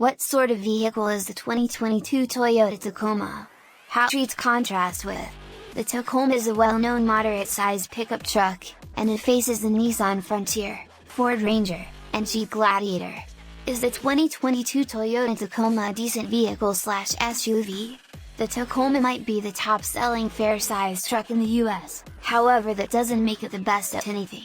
What sort of vehicle is the 2022 Toyota Tacoma? How it treats contrast with? The Tacoma is a well-known moderate-sized pickup truck, and it faces the Nissan Frontier, Ford Ranger, and Jeep Gladiator. Is the 2022 Toyota Tacoma a decent vehicle/SUV? The Tacoma might be the top-selling fair-sized truck in the US, however that doesn't make it the best at anything.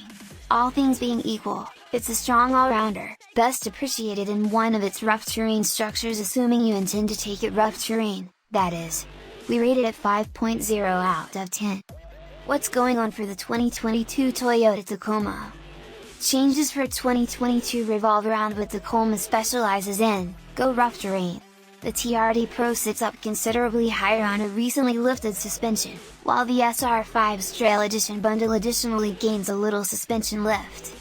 All things being equal, it's a strong all-rounder, best appreciated in one of its rough terrain structures, assuming you intend to take it rough terrain, that is. We rate it at 5.0 out of 10. What's going on for the 2022 Toyota Tacoma? Changes for 2022 revolve around what Tacoma specializes in: go rough terrain. The TRD Pro sits up considerably higher on a recently lifted suspension, while the SR5's Trail Edition bundle additionally gains a little suspension lift.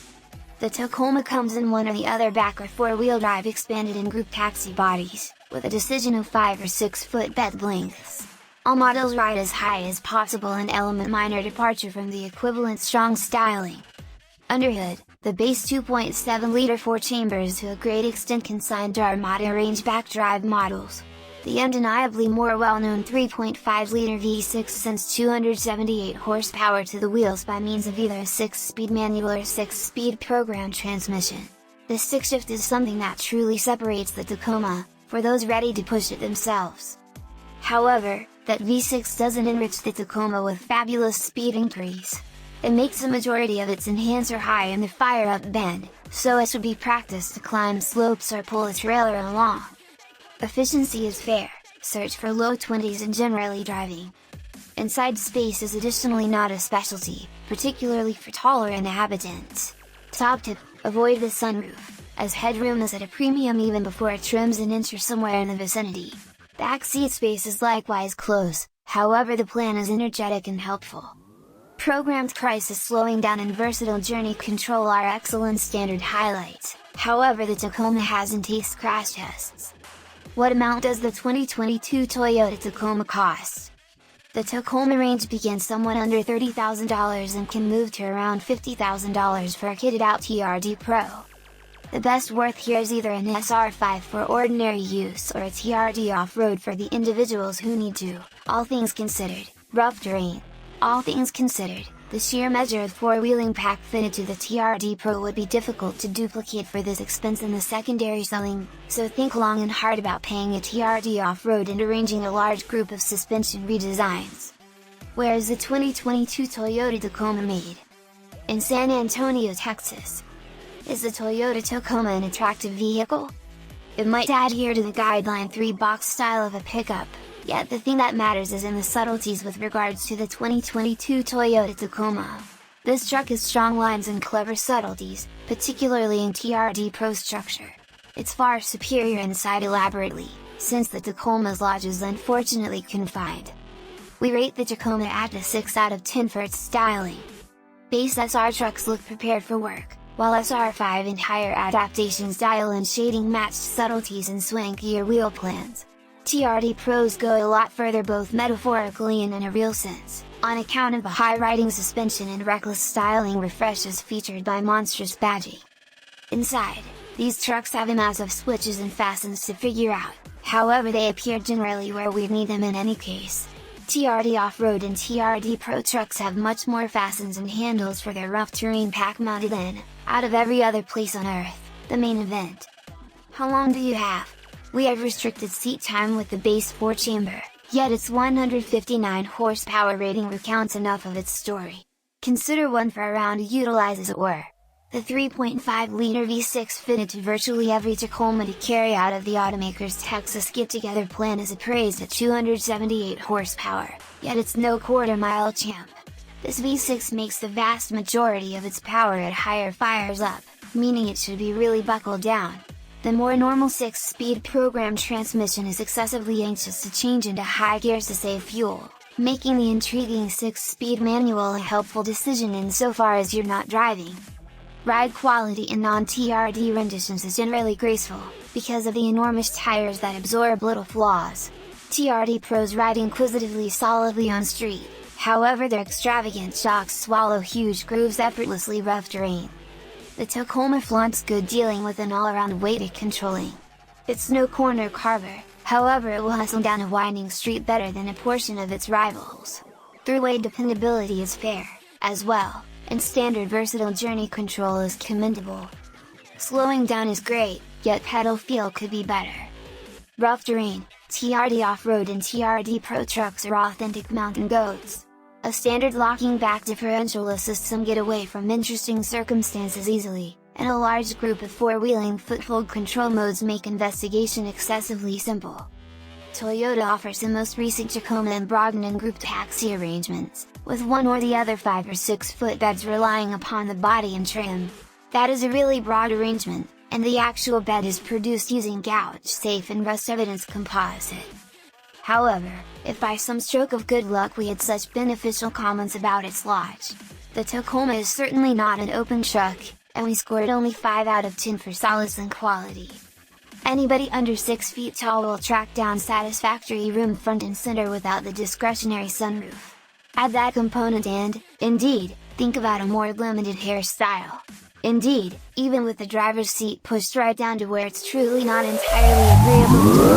The Tacoma comes in one or the other back or four-wheel drive expanded in group taxi bodies, with a decision of 5 or 6 foot bed lengths. All models ride as high as possible, an element minor departure from the equivalent strong styling. Underhood, the base 2.7-liter 4-chambers to a great extent consigned to Armada rangeback drive models. The undeniably more well-known 3.5-liter V6 sends 278 horsepower to the wheels by means of either a 6-speed manual or 6-speed program transmission. The stick-shift is something that truly separates the Tacoma, for those ready to push it themselves. However, that V6 doesn't enrich the Tacoma with fabulous speed increase. It makes the majority of its enhancer high in the fire-up bend, so it should be practiced to climb slopes or pull a trailer along. Efficiency is fair, search for low 20s in generally driving. Inside space is additionally not a specialty, particularly for taller inhabitants. Top tip: avoid the sunroof, as headroom is at a premium even before it trims an inch or somewhere in the vicinity. Back seat space is likewise close, however the plan is energetic and helpful. Programmed crisis slowing down and versatile journey control are excellent standard highlights, however the Tacoma hasn't aced crash tests. What amount does the 2022 Toyota Tacoma cost? The Tacoma range begins somewhat under $30,000 and can move to around $50,000 for a kitted out TRD Pro. The best worth here is either an SR5 for ordinary use or a TRD off-road for the individuals who need to, all things considered, rough terrain. All things considered, the sheer measure of four-wheeling pack fitted to the TRD Pro would be difficult to duplicate for this expense in the secondary selling, so think long and hard about paying a TRD off-road and arranging a large group of suspension redesigns. Where is the 2022 Toyota Tacoma made? In San Antonio, Texas. Is the Toyota Tacoma an attractive vehicle? It might adhere to the guideline 3-box style of a pickup, yet the thing that matters is in the subtleties with regards to the 2022 Toyota Tacoma. This truck has strong lines and clever subtleties, particularly in TRD Pro structure. It's far superior inside elaborately, since the Tacoma's lodge is unfortunately confined. We rate the Tacoma at a 6 out of 10 for its styling. Base SR trucks look prepared for work, while SR5 and higher adaptation style and shading matched subtleties and swankier wheel plans. TRD Pros go a lot further both metaphorically and in a real sense, on account of the high-riding suspension and reckless styling refreshes featured by monstrous badging. Inside, these trucks have a mass of switches and fastens to figure out, however they appear generally where we'd need them in any case. TRD Off-Road and TRD Pro trucks have much more fastens and handles for their rough terrain pack mounted than, out of every other place on Earth, the main event. How long do you have? We have restricted seat time with the base 4-chamber, yet its 159 horsepower rating recounts enough of its story. Consider one for around utilizes or the 3.5-liter V6 fitted to virtually every Tacoma to carry out of the automaker's Texas get-together plan is appraised at 278 horsepower, yet it's no quarter-mile champ. This V6 makes the vast majority of its power at higher fires up, meaning it should be really buckled down. The more normal 6-speed program transmission is excessively anxious to change into high gears to save fuel, making the intriguing 6-speed manual a helpful decision insofar as you're not driving. Ride quality in non-TRD renditions is generally graceful, because of the enormous tires that absorb little flaws. TRD Pros ride inquisitively solidly on street, however their extravagant shocks swallow huge grooves effortlessly rough terrain. The Tacoma flaunts good dealing with an all-around weighted controlling. It's no corner carver, however it will hustle down a winding street better than a portion of its rivals. Throughway dependability is fair, as well, and standard versatile journey control is commendable. Slowing down is great, yet pedal feel could be better. Rough terrain, TRD Off-Road and TRD Pro trucks are authentic mountain goats. A standard locking back differential assists them get away from interesting circumstances easily, and a large group of four-wheeling foothold control modes make investigation excessively simple. Toyota offers the most recent Tacoma and Brogden group taxi arrangements, with one or the other 5 or 6 footbeds relying upon the body and trim. That is a really broad arrangement, and the actual bed is produced using gouge-safe and rust-evidence composite. However, if by some stroke of good luck we had such beneficial comments about its lodge, the Tacoma is certainly not an open truck, and we scored only 5 out of 10 for solace and quality. Anybody under 6 feet tall will track down satisfactory room front and center without the discretionary sunroof. Add that component and, indeed, think about a more limited hairstyle. Indeed, even with the driver's seat pushed right down to where it's truly not entirely agreeable to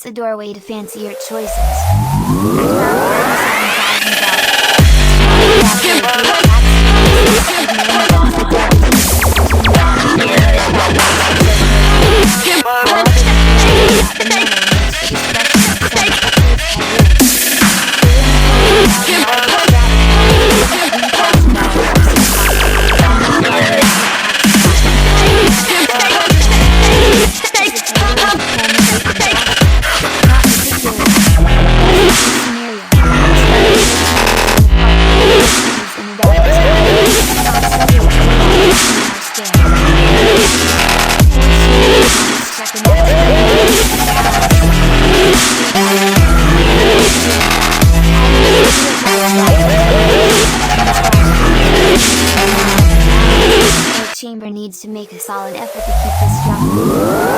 It's a doorway to fancier choices. Chamber needs to make a solid effort to keep this strong.